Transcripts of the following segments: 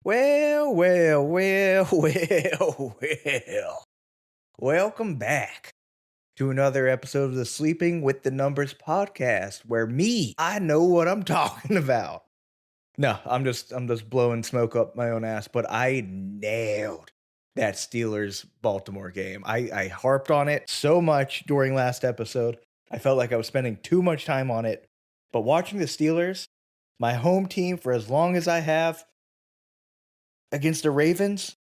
Well, well, well, well, well. Welcome back to another episode of the Sleeping with the Numbers podcast where I know what I'm talking about. No, I'm just blowing smoke up my own ass, but I nailed that Steelers Baltimore game. I harped on it so much during last episode. I felt like I was spending too much time on it. But watching the Steelers, my home team for as long as I have against the Ravens,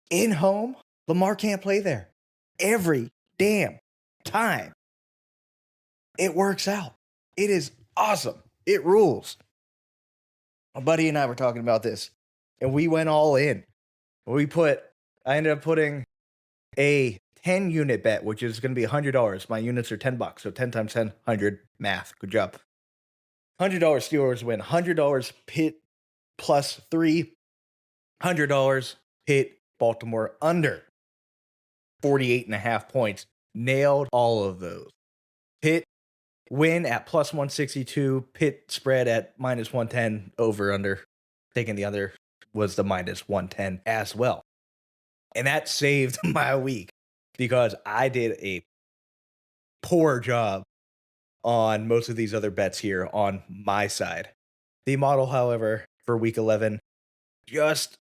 in home, Lamar can't play there. Every damn time. It works out. It is awesome. It rules. My buddy and I were talking about this, and we went all in. I ended up putting a 10 unit bet, which is going to be $100. My units are $10, so 10 times 10, 100. Math. Good job. $100 Steelers win. $100 Pitt plus 3. $100 Pitt Baltimore under 48.5 points. Nailed all of those. Pitt win at plus 162. Pitt spread at minus 110 over under. Taking the other was the minus 110 as well. And that saved my week because I did a poor job on most of these other bets here on my side. The model, however, for week 11 just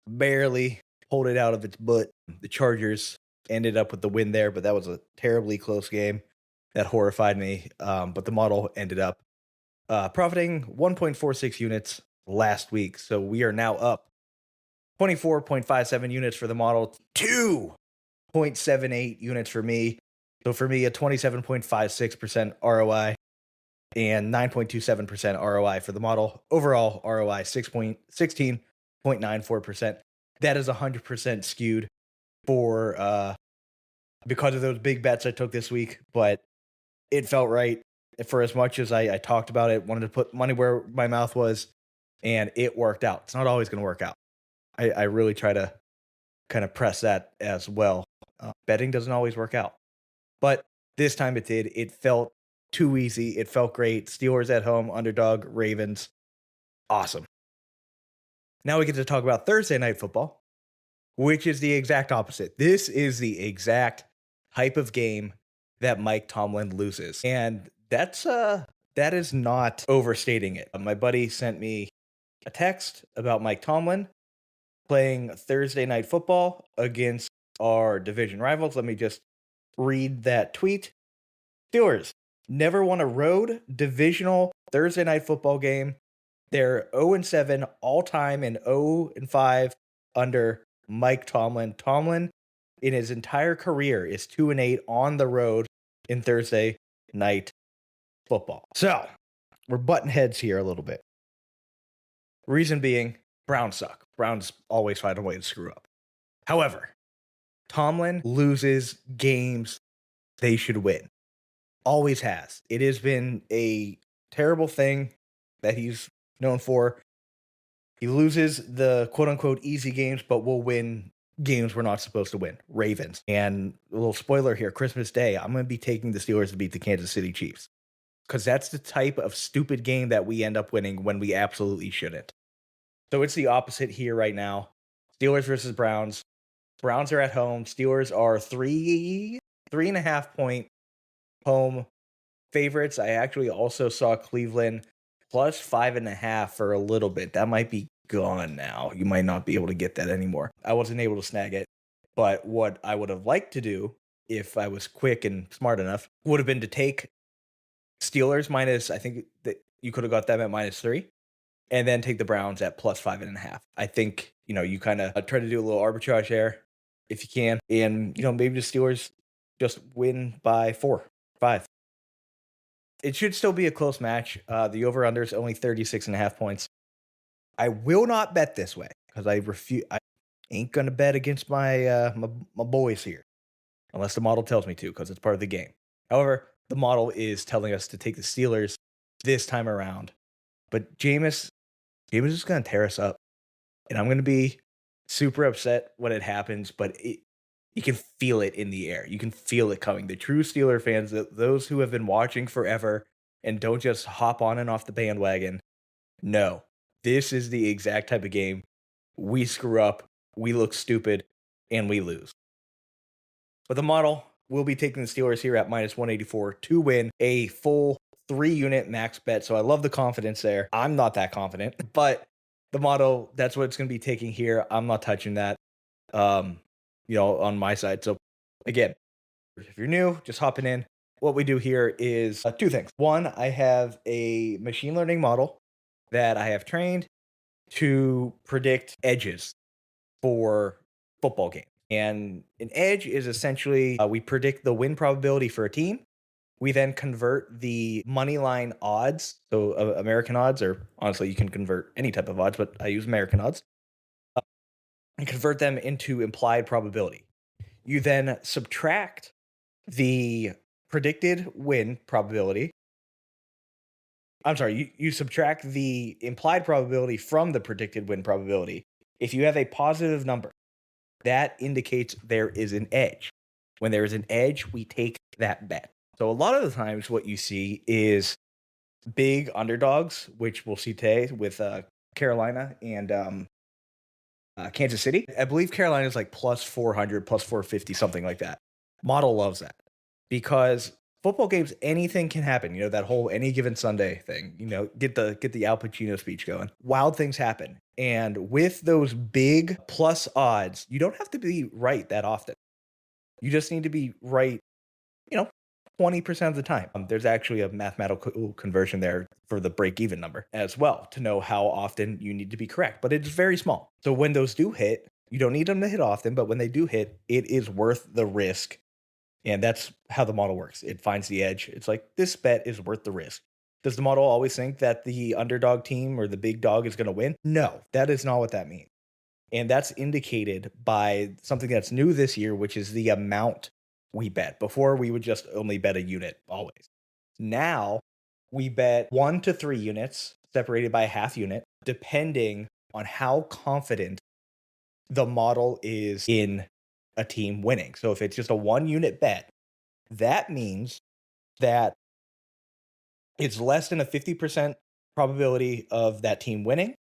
barely pulled it out of its butt. The Chargers ended up with the win there, but that was a terribly close game that horrified me. But the model ended up profiting 1.46 units last week. So we are now up 24.57 units for the model, 2.78 units for me. So for me, a 27.56% ROI and 9.27% ROI for the model. Overall ROI 16.94%. That is 100% skewed for because of those big bets I took this week, but it felt right for as much as I talked about it, wanted to put money where my mouth was, and it worked out. It's not always going to work out. I really try to kind of press that as well. Betting doesn't always work out, but this time it did. It felt too easy. It felt great. Steelers at home, underdog, Ravens. Awesome. Now we get to talk about Thursday night football, which is the exact opposite. This is the exact type of game that Mike Tomlin loses. And that is not overstating it. My buddy sent me a text about Mike Tomlin playing Thursday night football against our division rivals. Let me just read that tweet. Steelers never won a road divisional Thursday night football game. They're 0-7 all time and 0-5 under Mike Tomlin. Tomlin, in his entire career, is 2-8 on the road in Thursday night football. So, we're butting heads here a little bit. Reason being, Browns suck. Browns always find a way to screw up. However, Tomlin loses games they should win. Always has. It has been a terrible thing that he's known for. He loses the quote-unquote easy games, but will win games we're not supposed to win. Ravens. And a little spoiler here, Christmas Day, I'm going to be taking the Steelers to beat the Kansas City Chiefs. Because that's the type of stupid game that we end up winning when we absolutely shouldn't. So it's the opposite here right now. Steelers versus Browns. Browns are at home. Steelers are 3.5 point home favorites. I actually also saw Cleveland plus 5.5 for a little bit. That might be gone now. You might not be able to get that anymore. I wasn't able to snag it. But what I would have liked to do, if I was quick and smart enough, would have been to take Steelers minus, I think that you could have got them at -3, and then take the Browns at plus 5.5. I think, you kind of try to do a little arbitrage there if you can. And, maybe the Steelers just win by 4, 5. It should still be a close match. The over-under is only 36.5 points. I will not bet this way because I ain't going to bet against my boys here unless the model tells me to, because it's part of the game. However, the model is telling us to take the Steelers this time around. But Jameis is going to tear us up. And I'm going to be super upset when it happens, but you can feel it in the air. You can feel it coming. The true Steeler fans, those who have been watching forever and don't just hop on and off the bandwagon, know This is the exact type of game we screw up, we look stupid, and we lose. But the model will be taking the Steelers here at minus 184 to win a full 3-unit max bet. So I love the confidence there. I'm not that confident, but the model, that's what it's going to be taking here. I'm not touching that, on my side. So again, if you're new, just hopping in, what we do here is two things. One, I have a machine learning model that I have trained to predict edges for football games. And an edge is essentially we predict the win probability for a team. We then convert the money line odds, so American odds, or honestly, you can convert any type of odds, but I use American odds, and convert them into implied probability. You then subtract the predicted win probability. I'm sorry, you subtract the implied probability from the predicted win probability. If you have a positive number, that indicates there is an edge. When there is an edge, we take that bet. So a lot of the times what you see is big underdogs, which we'll see today with Carolina and Kansas City. I believe Carolina is like plus 400, plus 450, something like that. Model loves that because football games, anything can happen. That whole any given Sunday thing. Get the Al Pacino speech going. Wild things happen, and with those big plus odds, you don't have to be right that often. You just need to be right, 20% of the time. There's actually a mathematical conversion there for the break-even number as well to know how often you need to be correct, but it's very small. So when those do hit, you don't need them to hit often, but when they do hit, it is worth the risk. And that's how the model works. It finds the edge. It's like, this bet is worth the risk. Does the model always think that the underdog team or the big dog is going to win? No, that is not what that means. And that's indicated by something that's new this year, which is the amount we bet. Before, we would just only bet a unit always. Now, we bet 1 to 3 units separated by a half unit, depending on how confident the model is in a team winning. So if it's just a 1-unit bet, that means that it's less than a 50% probability of that team winning,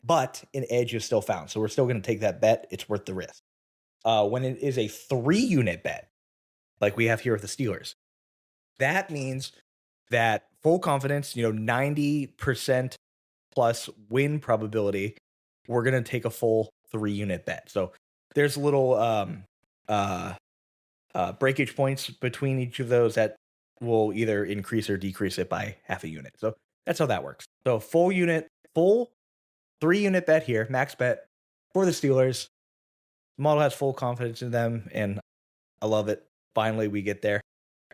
but an edge is still found. So we're still going to take that bet. It's worth the risk. When it is a 3-unit bet, like we have here with the Steelers, that means that full confidence, 90% plus win probability, we're going to take a full 3-unit bet. So there's little breakage points between each of those that will either increase or decrease it by half a unit. So that's how that works. So full 3-unit bet here, max bet for the Steelers. Model has full confidence in them, and I love it. Finally, we get there.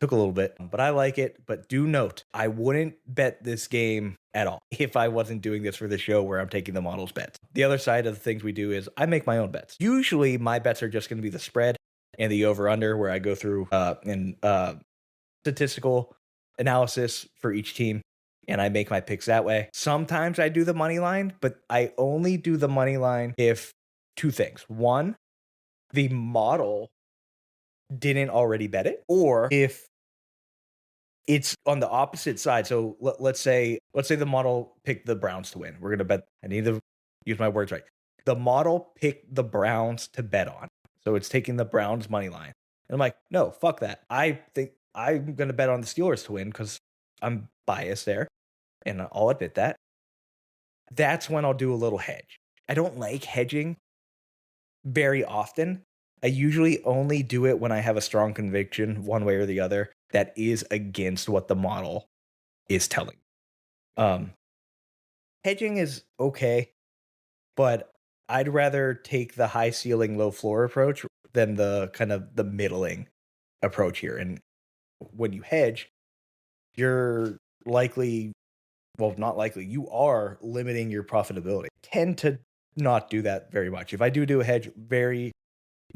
Took a little bit, but I like it. But do note, I wouldn't bet this game at all if I wasn't doing this for the show where I'm taking the model's bets. The other side of the things we do is I make my own bets. Usually, my bets are just going to be the spread and the over-under, where I go through statistical analysis for each team, and I make my picks that way. Sometimes I do the money line, but I only do the money line if two things. One, the model didn't already bet it, or if it's on the opposite side. So let's say the model picked the Browns to win. We're going to bet. I need to use my words right. The model picked the Browns to bet on. So it's taking the Browns money line. And I'm like, no, fuck that. I think I'm going to bet on the Steelers to win because I'm biased there, and I'll admit that. That's when I'll do a little hedge. I don't like hedging very often. I usually only do it when I have a strong conviction, one way or the other, that is against what the model is telling. Hedging is okay, but I'd rather take the high ceiling, low floor approach than the kind of the middling approach here. And when you hedge, you're likely, well, not likely, you are limiting your profitability. Tend to not do that very much. If I do a hedge,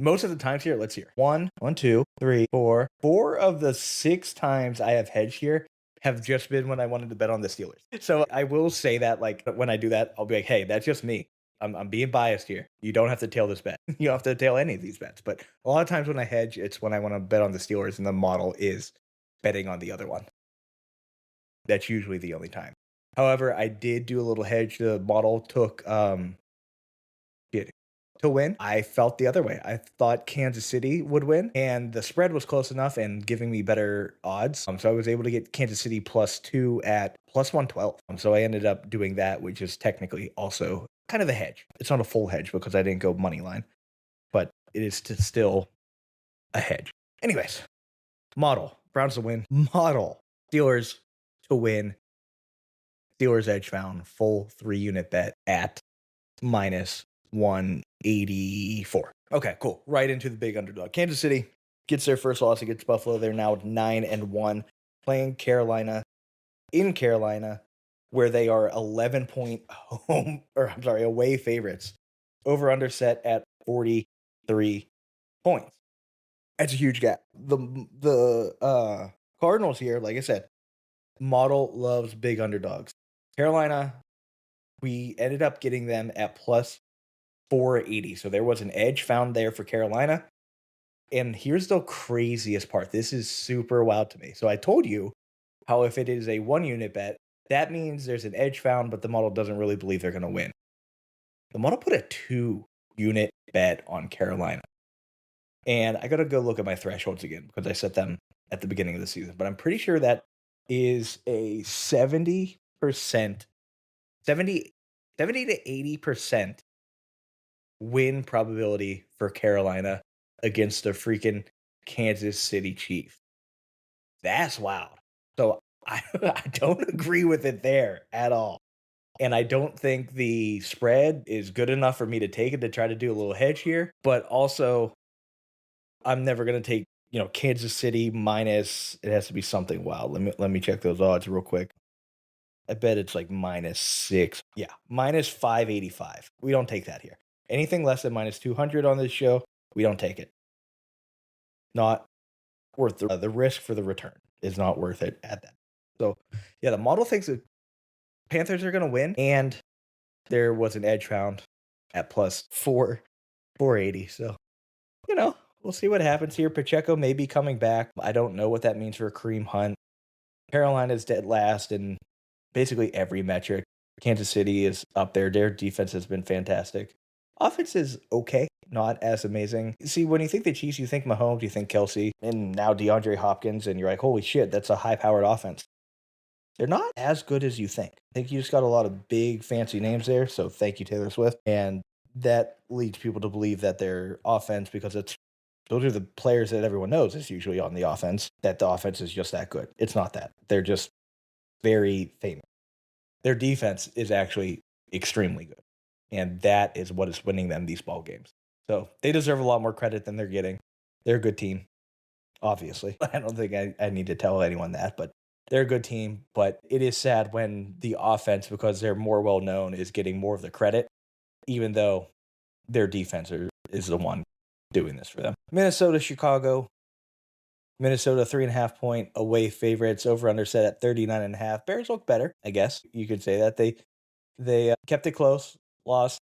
most of the times here, let's hear. 1, 2, 3, 4. 4 of the 6 times I have hedged here have just been when I wanted to bet on the Steelers. So I will say that, like, when I do that, I'll be like, hey, that's just me. I'm being biased here. You don't have to tail this bet. You don't have to tail any of these bets. But a lot of times when I hedge, it's when I want to bet on the Steelers and the model is betting on the other one. That's usually the only time. However, I did do a little hedge. The model took did to win. I felt the other way. I thought Kansas City would win, and the spread was close enough and giving me better odds. So I was able to get Kansas City +2 at +112. So I ended up doing that, which is technically also kind of a hedge. It's not a full hedge because I didn't go money line, but it is still a hedge. Anyways, model Browns to win. Model Steelers to win. Steelers edge found full 3-unit bet at -184. Okay, cool. Right into the big underdog. Kansas City gets their first loss against Buffalo. They're now 9-1, playing Carolina in Carolina, where they are 11-point away favorites. Over under set at 43 points. That's a huge gap. The Cardinals here, like I said, model loves big underdogs. Carolina, we ended up getting them at +480. So there was an edge found there for Carolina. And here's the craziest part. This is super wild to me. So I told you how if it is a 1-unit bet, that means there's an edge found, but the model doesn't really believe they're going to win. The model put a 2-unit bet on Carolina. And I got to go look at my thresholds again because I set them at the beginning of the season. But I'm pretty sure that is a 70%, 70 to 80% win probability for Carolina against the freaking Kansas City Chiefs. That's wild. So I don't agree with it there at all. And I don't think the spread is good enough for me to take it to try to do a little hedge here. But also, I'm never going to take, Kansas City minus, it has to be something wild. Let me check those odds real quick. I bet it's like -6. Yeah, -585. We don't take that here. Anything less than -200 on this show, we don't take it. Not worth the risk for the return is not worth it at that. So, yeah, the model thinks that Panthers are going to win, and there was an edge found at +480. So, we'll see what happens here. Pacheco may be coming back. I don't know what that means for Kareem Hunt. Carolina's dead last in basically every metric. Kansas City is up there. Their defense has been fantastic. Offense is okay, not as amazing. See, when you think the Chiefs, you think Mahomes, you think Kelsey, and now DeAndre Hopkins, and you're like, holy shit, that's a high-powered offense. They're not as good as you think. I think you just got a lot of big, fancy names there, so thank you, Taylor Swift. And that leads people to believe that their offense, because those are the players that everyone knows is usually on the offense, that the offense is just that good. It's not that. They're just very famous. Their defense is actually extremely good. And that is what is winning them these ball games. So they deserve a lot more credit than they're getting. They're a good team, obviously. I don't think I need to tell anyone that, but they're a good team. But it is sad when the offense, because they're more well known, is getting more of the credit, even though their defense is the one doing this for them. Minnesota, Chicago. Minnesota 3.5-point away favorites, over under set at 39.5. Bears look better, I guess you could say that. They kept it close, lost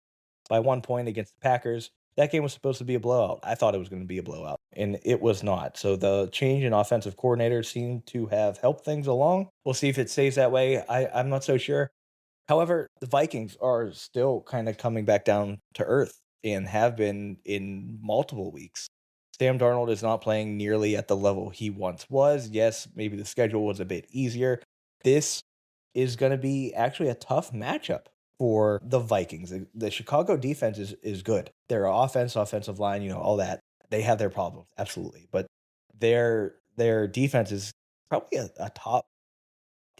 by 1 point against the Packers. That game was supposed to be a blowout. I thought it was going to be a blowout, and it was not. So the change in offensive coordinator seemed to have helped things along. We'll see if it stays that way. I'm not so sure. However, the Vikings are still kind of coming back down to earth and have been in multiple weeks. Sam Darnold is not playing nearly at the level he once was. Yes, maybe the schedule was a bit easier. This is going to be actually a tough matchup for the Vikings. The Chicago defense is good. Their offensive line, all that. They have their problems, absolutely. But their defense is probably a top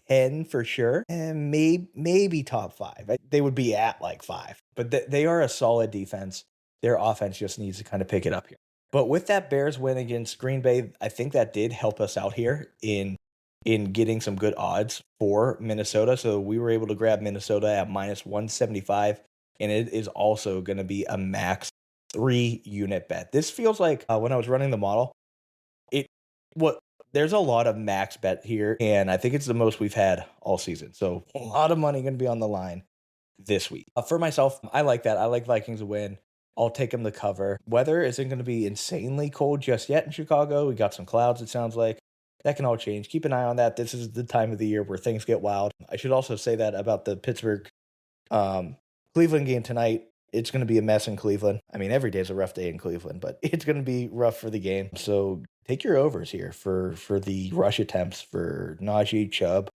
10 for sure, and maybe top 5. They would be at like 5. But they are a solid defense. Their offense just needs to kind of pick it up here. But with that Bears win against Green Bay, I think that did help us out here in getting some good odds for Minnesota. So we were able to grab Minnesota at -175, and it is also going to be a max 3-unit bet. This feels like when I was running the model, there's a lot of max bet here, and I think it's the most we've had all season. So a lot of money going to be on the line this week. For myself, I like that. I like Vikings to win. I'll take them to cover. Weather isn't going to be insanely cold just yet in Chicago. We got some clouds, it sounds like. that can all change. Keep an eye on that. This is the time of the year where things get wild. I should also say that about the Pittsburgh um, Cleveland game tonight. It's going to be a mess in Cleveland. I mean, every day is a rough day in Cleveland, but it's going to be rough for the game. So take your overs here for the rush attempts for Najee, Chubb.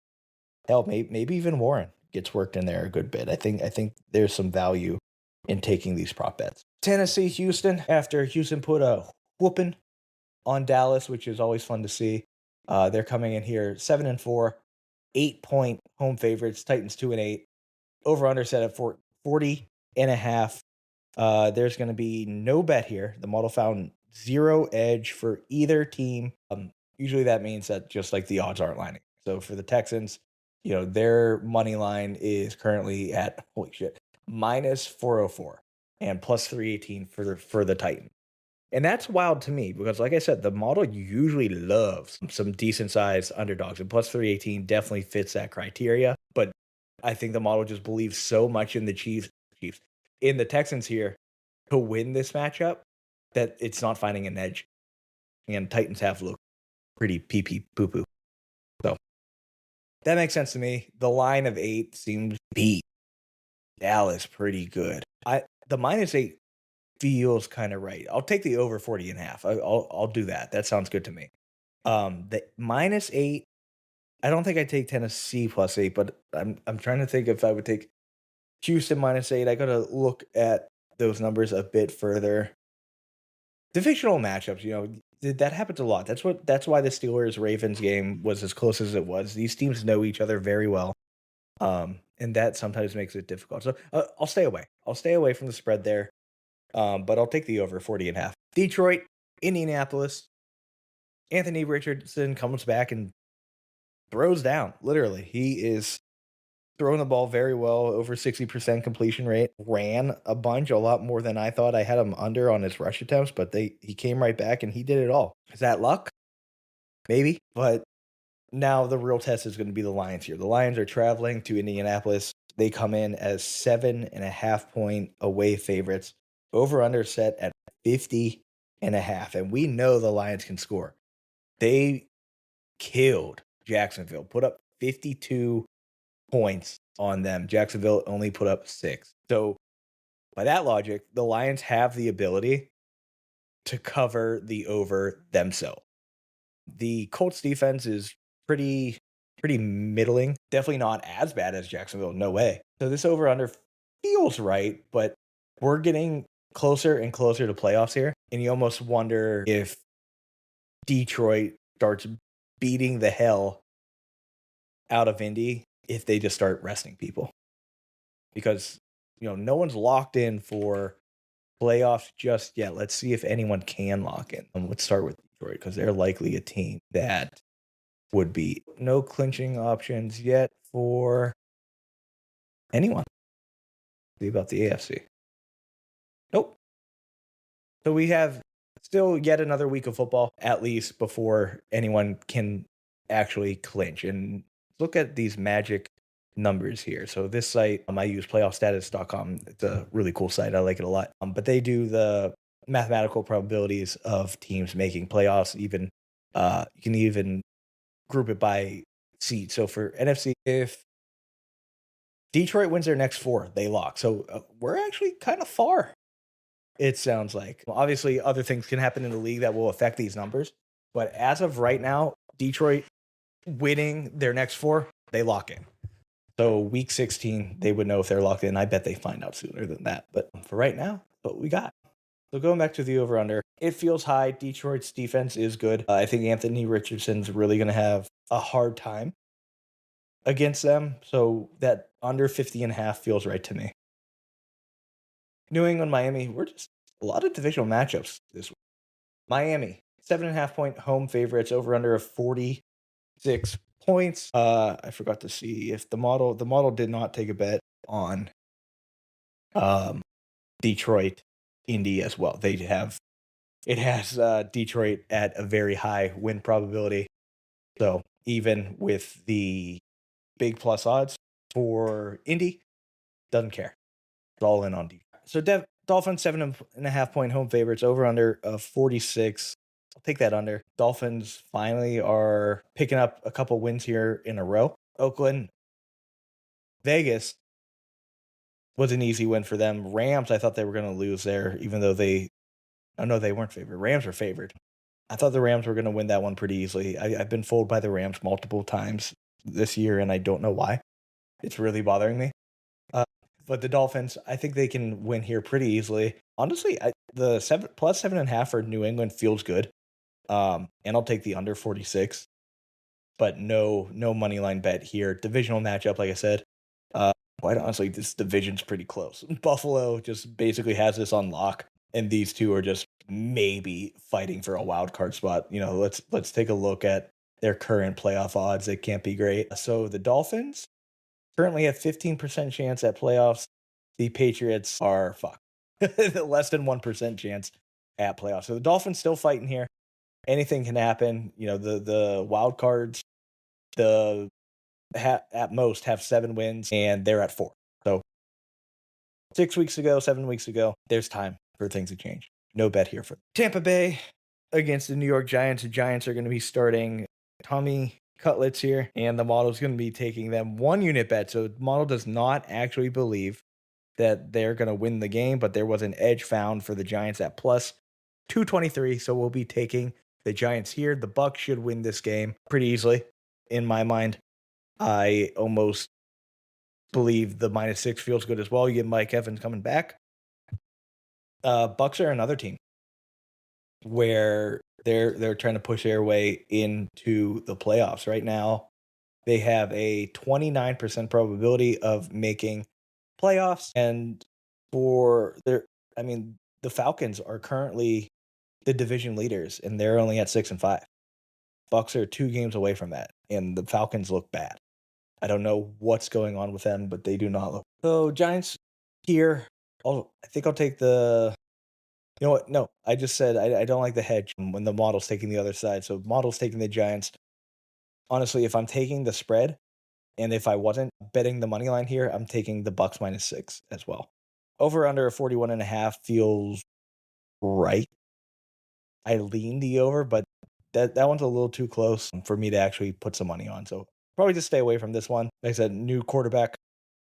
Hell, maybe even Warren gets worked in there a good bit. I think there's some value in taking these prop bets. Tennessee, Houston. After Houston put a whooping on Dallas, which is always fun to see. They're coming in here 7-4, 8-point home favorites. Titans 2-8. Over under set at 40.5. There's going to be no bet here. The model found zero edge for either team. Usually that means that just like the odds aren't lining. So for the Texans, their money line is currently at holy shit minus 404 and plus 318 for the Titans. And that's wild to me because, like I said, the model usually loves some decent sized underdogs, and plus 318 definitely fits that criteria. But I think the model just believes so much in the Chiefs, in the Texans here to win this matchup that it's not finding an edge. And Titans have looked pretty pee poo poo. So that makes sense to me. The line of 8 seems to beat Dallas pretty good. The -8 feels kind of right. I'll take the over 40.5. I'll do that. That sounds good to me. The -8. I don't think I take Tennessee +8, but I'm trying to think if I would take Houston -8. I gotta look at those numbers a bit further. Divisional matchups, that happens a lot. That's why the Steelers Ravens game was as close as it was. These teams know each other very well. And that sometimes makes it difficult. So I'll stay away. I'll stay away from the spread there. But I'll take the over 40.5. Detroit, Indianapolis. Anthony Richardson comes back and throws down. Literally, he is throwing the ball very well, over 60% completion rate. Ran a bunch, a lot more than I thought. I had him under on his rush attempts, but he came right back and he did it all. Is that luck? Maybe, but now the real test is going to be the Lions here. The Lions are traveling to Indianapolis. They come in as 7.5-point away favorites. Over under set at 50.5. And we know the Lions can score. They killed Jacksonville, put up 52 points on them. Jacksonville only put up 6. So by that logic, the Lions have the ability to cover the over themselves. The Colts defense is pretty middling. Definitely not as bad as Jacksonville. No way. So this over under feels right, but we're getting closer and closer to playoffs here. And you almost wonder if Detroit starts beating the hell out of Indy if they just start resting people. Because, no one's locked in for playoffs just yet. Let's see if anyone can lock in. Let's start with Detroit because they're likely a team that would be no clinching options yet for anyone. See about the AFC. Nope. So we have still yet another week of football, at least before anyone can actually clinch. And look at these magic numbers here. So this site, I use playoffstatus.com. It's a really cool site. I like it a lot. But they do the mathematical probabilities of teams making playoffs. Even you can even group it by seed. So for NFC, if Detroit wins their next 4, they lock. So we're actually kind of far. It sounds like. Well, obviously, other things can happen in the league that will affect these numbers. But as of right now, Detroit winning their next 4, they lock in. So week 16, they would know if they're locked in. I bet they find out sooner than that. But for right now, what we got. So going back to the over-under, it feels high. Detroit's defense is good. I think Anthony Richardson's really going to have a hard time against them. So that under 50.5 feels right to me. New England, Miami, we're just a lot of divisional matchups this week. Miami, 7.5-point home favorites, over under of 46 points. I forgot to see if the model did not take a bet on Detroit, Indy as well. It has Detroit at a very high win probability. So even with the big plus odds for Indy, doesn't care. It's all in on Detroit. So Dolphins 7.5-point home favorites, over under of 46. I'll take that under. Dolphins finally are picking up a couple wins here in a row. Oakland, Vegas was an easy win for them. Rams, I thought they were going to lose there, even though oh no, they weren't favored. Rams were favored. I thought the Rams were going to win that one pretty easily. I've been fooled by the Rams multiple times this year, and I don't know why. It's really bothering me. But the Dolphins, I think they can win here pretty easily. Honestly, the plus 7.5 for New England feels good. And I'll take the under 46. But no money line bet here. Divisional matchup, like I said. Quite honestly, this division's pretty close. Buffalo just basically has this on lock, and these two are just maybe fighting for a wild card spot. Let's take a look at their current playoff odds. They can't be great. So the Dolphins currently have 15% chance at playoffs. The Patriots are fucked. Less than 1% chance at playoffs. So the Dolphins still fighting here. Anything can happen. The wild cards, at most have 7 wins, and they're at 4. So 7 weeks ago, there's time for things to change. No bet here for Tampa Bay against the New York Giants. The Giants are going to be starting Tommy Cutlets here, and the model's going to be taking them 1 unit bet. So the model does not actually believe that they're going to win the game, but there was an edge found for the Giants at plus 223. So we'll be taking the Giants here. The Bucs should win this game pretty easily, in my mind. I almost believe the -6 feels good as well. You get Mike Evans coming back. Bucs are another team where they're trying to push their way into the playoffs. Right now, they have a 29% probability of making playoffs, and the Falcons are currently the division leaders, and they're only at 6-5. Bucs are 2 games away from that, and the Falcons look bad. I don't know what's going on with them, but they do not look. So Giants here. I think I'll take the. You know what? No, I just said I don't like the hedge when the model's taking the other side. So model's taking the Giants. Honestly, if I'm taking the spread, and if I wasn't betting the money line here, I'm taking the Bucs -6 as well. Over under a 41.5 feels right. I lean the over, but that one's a little too close for me to actually put some money on. So probably just stay away from this one. Like I said, new quarterback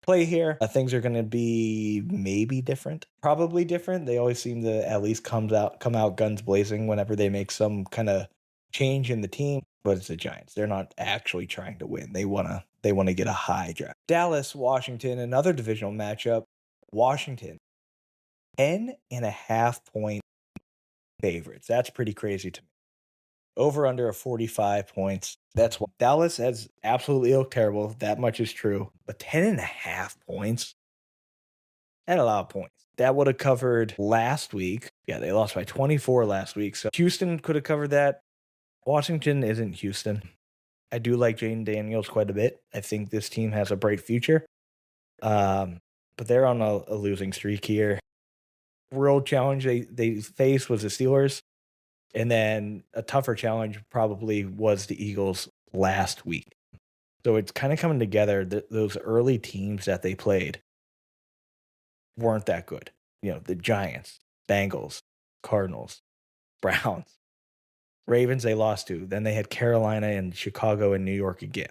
play here. Things are going to be maybe different, probably different. They always seem to at least come out guns blazing whenever they make some kind of change in the team. But it's the Giants. They're not actually trying to win. They wanna get a high draft. Dallas, Washington, another divisional matchup. Washington, 10.5 point favorites. That's pretty crazy to me. Over under a 45 points. That's what Dallas has absolutely looked terrible. That much is true. But 10.5 points. That's a lot of points. That would have covered last week. Yeah, they lost by 24 last week. So Houston could have covered that. Washington isn't Houston. I do like Jaden Daniels quite a bit. I think this team has a bright future. But they're on a losing streak here. Real challenge they faced was the Steelers. And then a tougher challenge probably was the Eagles last week. So it's kind of coming together. Those early teams that they played weren't that good. The Giants, Bengals, Cardinals, Browns, Ravens they lost to. Then they had Carolina and Chicago and New York again.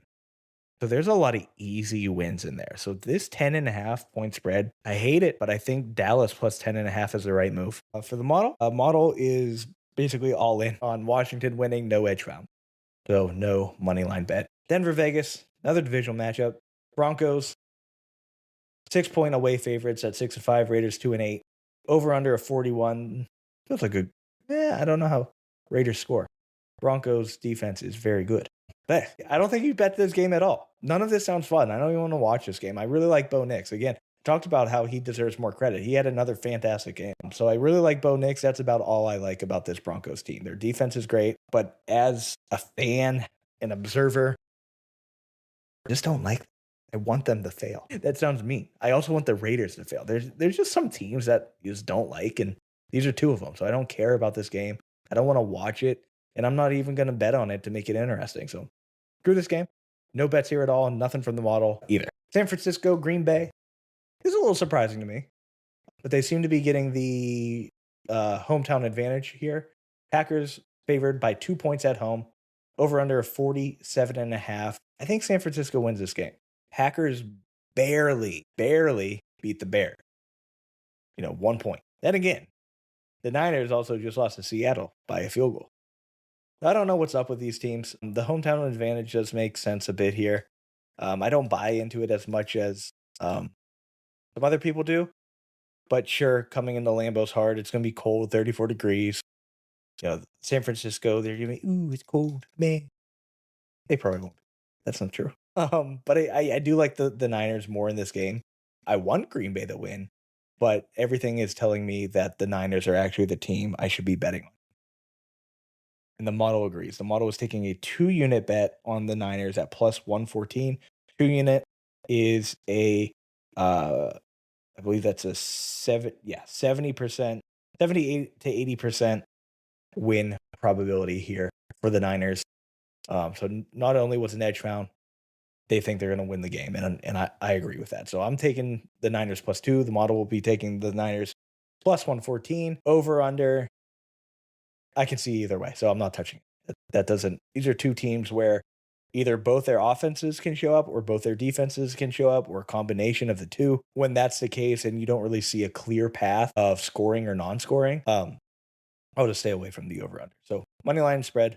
So there's a lot of easy wins in there. So this 10.5 point spread, I hate it, but I think Dallas plus 10.5 is the right move. For the model is basically all in on Washington winning, no edge found. So no money line bet. Denver, Vegas, another divisional matchup. Broncos, 6 point away favorites at 6-5. Raiders 2-8. Over under a 41. Feels like I don't know how Raiders score. Broncos defense is very good. But I don't think you bet this game at all. None of this sounds fun. I don't even want to watch this game. I really like Bo Nix. Again, talked about how he deserves more credit. He had another fantastic game. So I really like Bo Nix. That's about all I like about this Broncos team. Their defense is great, but as a fan, an observer, I just don't like them. I want them to fail. That sounds mean. I also want the Raiders to fail. There's just some teams that you just don't like, and these are 2 of them. So I don't care about this game. I don't want to watch it, and I'm not even going to bet on it to make it interesting. So screw this game. No bets here at all. Nothing from the model either. San Francisco, Green Bay. This is a little surprising to me, but they seem to be getting the hometown advantage here. Packers favored by 2 points at home. Over under 47.5. I think San Francisco wins this game. Packers barely beat the Bears. 1 point. Then again, the Niners also just lost to Seattle by a field goal. I don't know what's up with these teams. The hometown advantage does make sense a bit here. I don't buy into it as much as some other people do. But sure, coming into Lambeau's hard. It's going to be cold, 34 degrees. San Francisco, they're going to be, ooh, it's cold, man. They probably won't. That's not true. But I do like the Niners more in this game. I want Green Bay to win, but everything is telling me that the Niners are actually the team I should be betting on. And the model agrees. The model is taking a 2-unit bet on the Niners at plus 114. 2-unit is I believe that's a 70%, 78 to 80% win probability here for the Niners. So not only was an edge found, they think they're going to win the game, and I agree with that. So I'm taking the Niners plus 2. The model will be taking the Niners plus 114. Over under, I can see either way, so I'm not touching it. That doesn't. These are two teams where either both their offenses can show up or both their defenses can show up or a combination of the two. When that's the case and you don't really see a clear path of scoring or non-scoring, I'll just stay away from the over-under. So money line spread.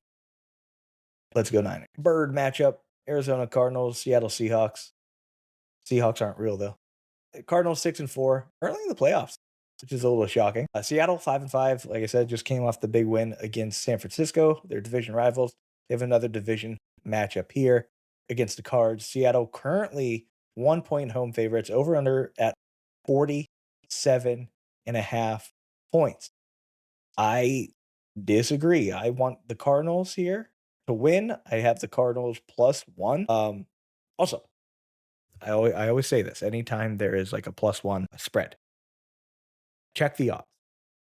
Let's go Niners. Bird matchup. Arizona Cardinals, Seattle Seahawks. Seahawks aren't real though. Cardinals 6-4, early in the playoffs, which is a little shocking. Seattle 5-5, like I said, just came off the big win against San Francisco, their division rivals. They have another division matchup here against the Cards. Seattle currently 1-point home favorites, over under at 47.5 points. I disagree. I want the Cardinals here to win. I have the Cardinals plus 1. Also, I always say this anytime there is like a plus 1 spread, check the odds.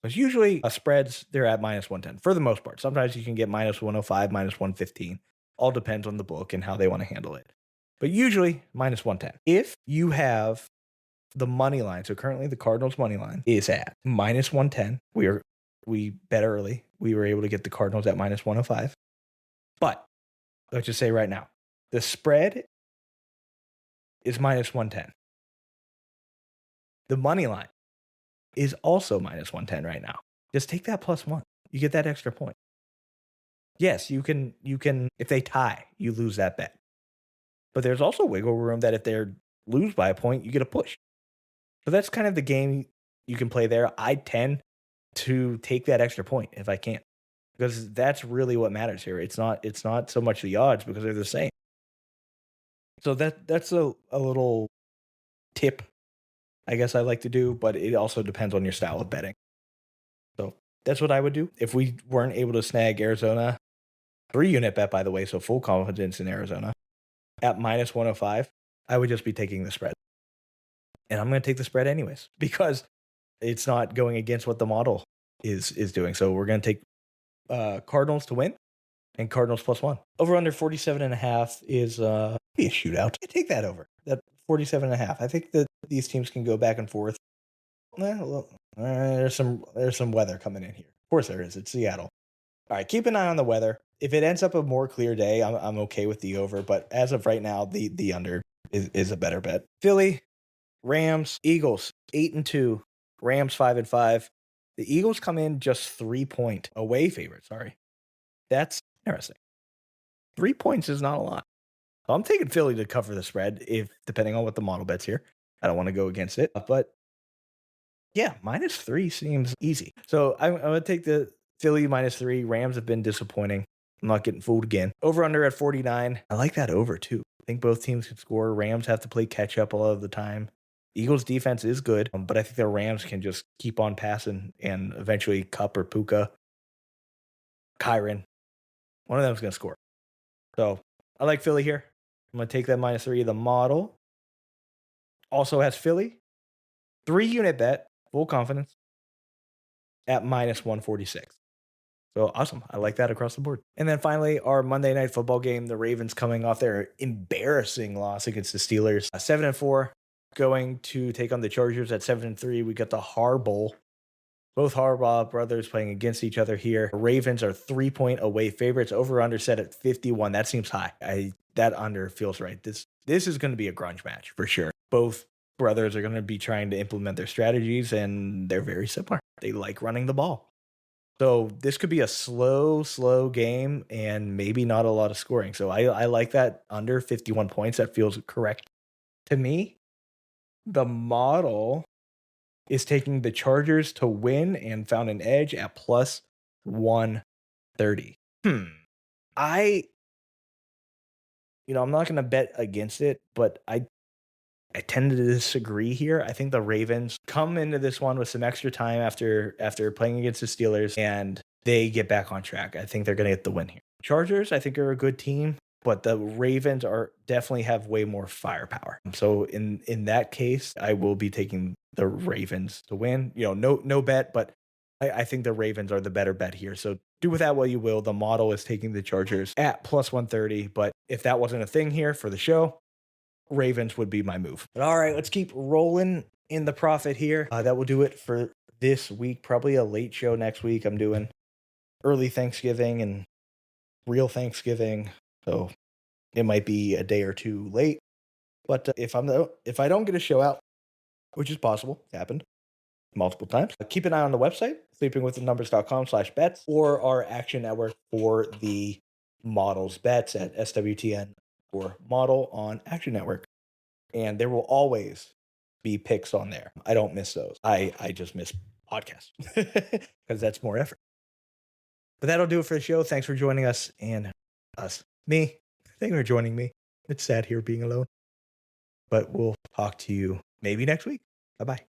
Because usually spreads, they're at minus 110 for the most part. Sometimes you can get minus 105, minus 115. All depends on the book and how they want to handle it. But usually minus 110. If you have the money line, so currently the Cardinals money line is at minus 110. We bet early. We were able to get the Cardinals at minus 105. But let's just say right now, the spread is minus 110. The money line is also minus 110 right now. Just take that plus 1. You get that extra point. Yes, you can, if they tie, you lose that bet. But there's also wiggle room that if they lose by a point, you get a push. So that's kind of the game you can play there. I tend to take that extra point if I can, because that's really what matters here. It's not so much the odds because they're the same. So that's a little tip, I guess I like to do, but it also depends on your style of betting. So that's what I would do if we weren't able to snag Arizona. 3-unit bet, by the way, so full confidence in Arizona at minus 105. I would just be taking the spread. And I'm going to take the spread anyways because it's not going against what the model is doing. So we're going to take Cardinals to win and Cardinals plus 1. Over under 47.5 is be a shootout. I take that over. That 47.5. I think that these teams can go back and forth. There's some weather coming in here. Of course there is. It's Seattle. All right, keep an eye on the weather. If it ends up a more clear day, I'm okay with the over. But as of right now, the under is a better bet. Philly, Rams, Eagles 8-2, Rams 5-5. The Eagles come in just 3-point away favorite. Sorry, that's interesting. 3 points is not a lot. So I'm taking Philly to cover the spread, if depending on what the model bets here. I don't want to go against it, but yeah, -3 seems easy. So I'm going to take the Philly -3. Rams have been disappointing. I'm not getting fooled again. Over under at 49. I like that over too. I think both teams can score. Rams have to play catch up a lot of the time. Eagles defense is good, but I think the Rams can just keep on passing and eventually Kupp or Puka, Kyron, one of them is going to score. So I like Philly here. I'm going to take that -3. The model also has Philly. 3-unit bet, full confidence at -146. So awesome. I like that across the board. And then finally, our Monday Night Football game, the Ravens coming off their embarrassing loss against the Steelers. 7-4, going to take on the Chargers at 7-3. We got the Har Bowl. Both Harbaugh brothers playing against each other here. Ravens are 3-point away favorites. Over under set at 51. That seems high. That under feels right. This is going to be a grunge match for sure. Both brothers are going to be trying to implement their strategies, and they're very similar. They like running the ball. So this could be a slow game and maybe not a lot of scoring. So I like that under 51 points. That feels correct to me. The model is taking the Chargers to win and found an edge at plus 130. I, I'm not going to bet against it, but I tend to disagree here. I think the Ravens come into this one with some extra time after playing against the Steelers, and they get back on track. I think they're going to get the win here. Chargers, I think, are a good team, but the Ravens are definitely have way more firepower. So in that case, I will be taking the Ravens to win. No bet, but I think the Ravens are the better bet here. So do with that what you will. The model is taking the Chargers at plus 130, but if that wasn't a thing here for the show, Ravens would be my move. But all right, let's keep rolling in the profit here. That will do it for this week. Probably a late show next week. I'm doing early Thanksgiving and real Thanksgiving, so it might be a day or two late. But if I don't get a show out, which is possible, happened multiple times, keep an eye on the website, sleepingwiththenumbers.com/bets, or our Action Network for the models bets at SWTN or model on Action Network. And there will always be picks on there. I don't miss those. I just miss podcasts because that's more effort. But that'll do it for the show. Thanks for joining us and me. Thank you for joining me. It's sad here being alone. But we'll talk to you maybe next week. Bye-bye.